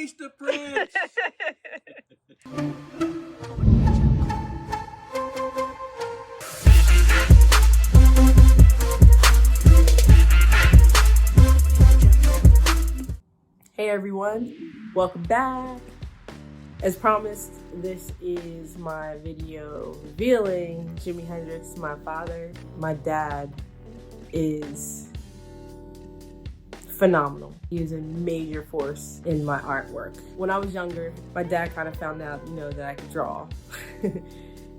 Unleash the Prince! Hey everyone, welcome back. As promised, this is my video revealing Jimi Hendrix, my father. My dad is phenomenal. He is a major force in my artwork. When I was younger, my dad kind of found out, that I could draw.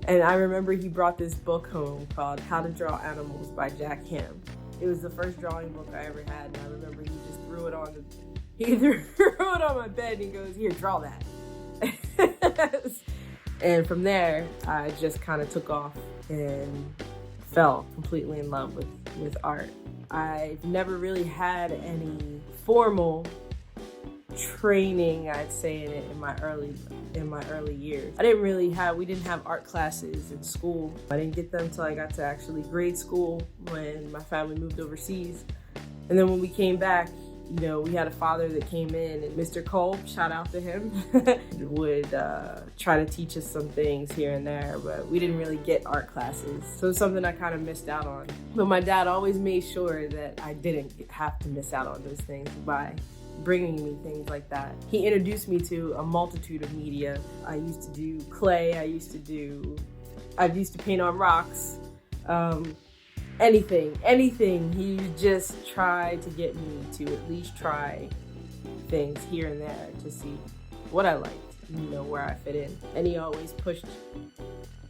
And I remember he brought this book home called How to Draw Animals by Jack Ham. It was the first drawing book I ever had, and I remember he just threw it on my bed and he goes, "Here, draw that." And from there, I just kind of took off and fell completely in love with art. I've never really had any formal training, I'd say, in my early years. We didn't have art classes in school. I didn't get them until I got to actually grade school when my family moved overseas. And then when we came back, we had a father that came in, and Mr. Kolb, shout out to him, would try to teach us some things here and there, but we didn't really get art classes. So it's something I kind of missed out on. But my dad always made sure that I didn't have to miss out on those things by bringing me things like that. He introduced me to a multitude of media. I used to do clay, I used to paint on rocks, anything. He just tried to get me to at least try things here and there to see what I liked, where I fit in. And he always pushed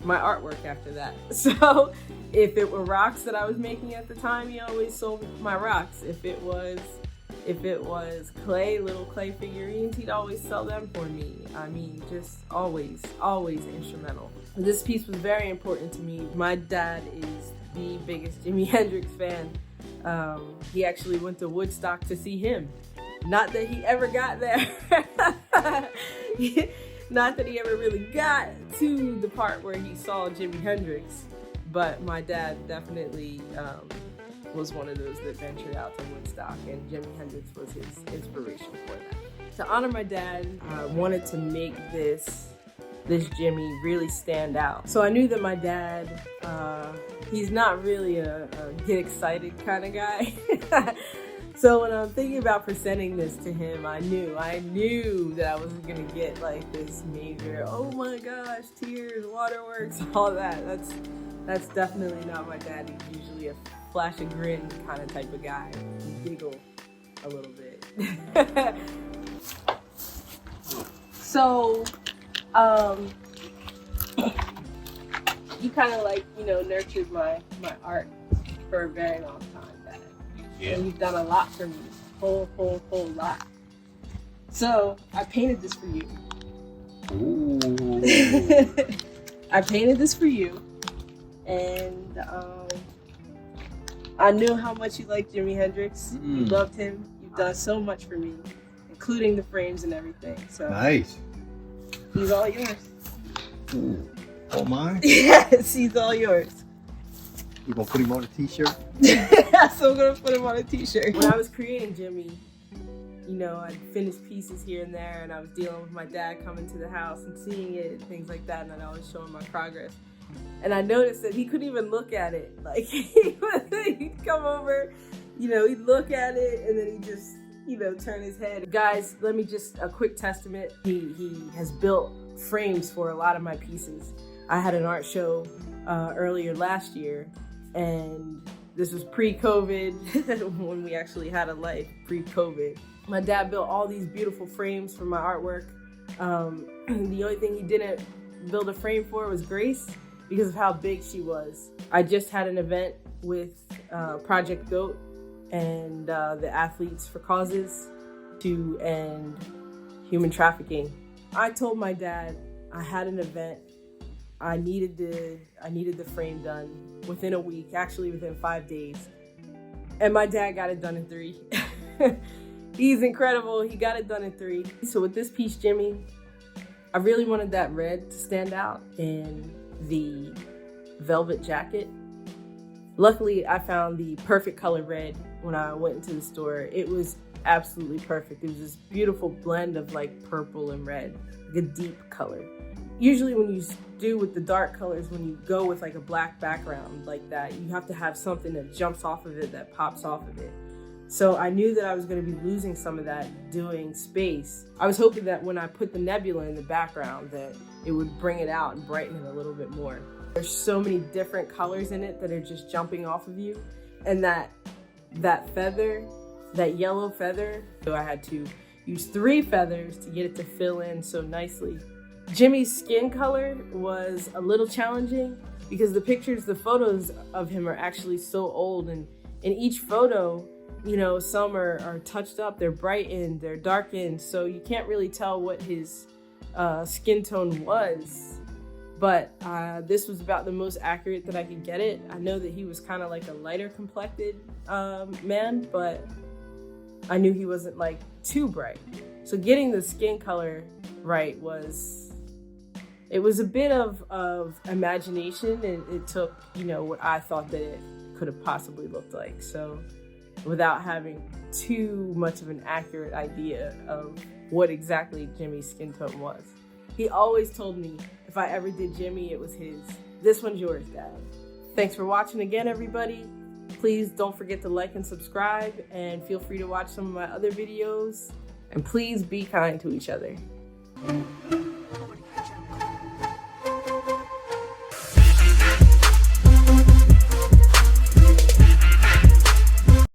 my artwork after that. So if it were rocks that I was making at the time, he always sold my rocks. If it was clay, little clay figurines, he'd always sell them for me. I mean, just always instrumental. This piece was very important to me. My dad is the biggest Jimi Hendrix fan. He actually went to Woodstock to see him. Not that he ever got there. Not that he ever really got to the part where he saw Jimi Hendrix, but my dad definitely was one of those that ventured out to Woodstock, and Jimi Hendrix was his inspiration for that. To honor my dad, I wanted to make this Jimi really stand out. So I knew that my dad, he's not really a get excited kind of guy. So when I'm thinking about presenting this to him, I knew that I wasn't gonna get like this major, oh my gosh, tears, waterworks, all that. That's definitely not my dad. He's usually a flash a grin kind of type of guy. You giggle a little bit. So, he kind of nurtured my art for a very long time, Dad. Yeah. And you've done a lot for me, whole lot. So I painted this for you. Ooh. I painted this for you, and I knew how much you liked Jimi Hendrix. You loved him. You've done so much for me, including the frames and everything. So nice. He's all yours. Ooh. All mine? Yes, he's all yours. You gonna put him on a t-shirt? So I'm gonna put him on a t-shirt. When I was creating Jimi, I'd finish pieces here and there, and I was dealing with my dad coming to the house and seeing it and things like that, and I'd always show him my progress. And I noticed that he couldn't even look at it. Like, he'd come over, he'd look at it, and then he'd just, turn his head. Guys, let me just, a quick testament. He has built frames for a lot of my pieces. I had an art show earlier last year, and this was pre-COVID, when we actually had a life, pre-COVID. My dad built all these beautiful frames for my artwork. The only thing he didn't build a frame for was Grace, because of how big she was. I just had an event with Project GOAT and the Athletes for Causes to end human trafficking. I told my dad I had an event. I needed the frame done within a week, actually within 5 days. And my dad got it done in 3. He's incredible. He got it done in 3. So with this piece, Jimi, I really wanted that red to stand out in the velvet jacket. Luckily, I found the perfect color red when I went into the store. It was absolutely perfect. It was this beautiful blend of like purple and red, like a deep color. Usually when you do with the dark colors, when you go with like a black background like that, you have to have something that jumps off of it, that pops off of it. So I knew that I was going to be losing some of that doing space. I was hoping that when I put the nebula in the background that it would bring it out and brighten it a little bit more. There's so many different colors in it that are just jumping off of you. And that feather, that yellow feather, so I had to use 3 feathers to get it to fill in so nicely. Jimmy's skin color was a little challenging because the photos of him are actually so old, and in each photo, you know, some are touched up, they're brightened, they're darkened, so you can't really tell what his skin tone was. But this was about the most accurate that I could get it. I know that he was kind of like a lighter complected man, but I knew he wasn't like too bright. So getting the skin color right was a bit of imagination, and it took, you know, what I thought that it could have possibly looked like. So without having too much of an accurate idea of what exactly Jimmy's skin tone was. He always told me if I ever did Jimmy, it was his. This one's yours, Dad. Thanks for watching again, everybody. Please don't forget to like and subscribe, and feel free to watch some of my other videos. And please be kind to each other.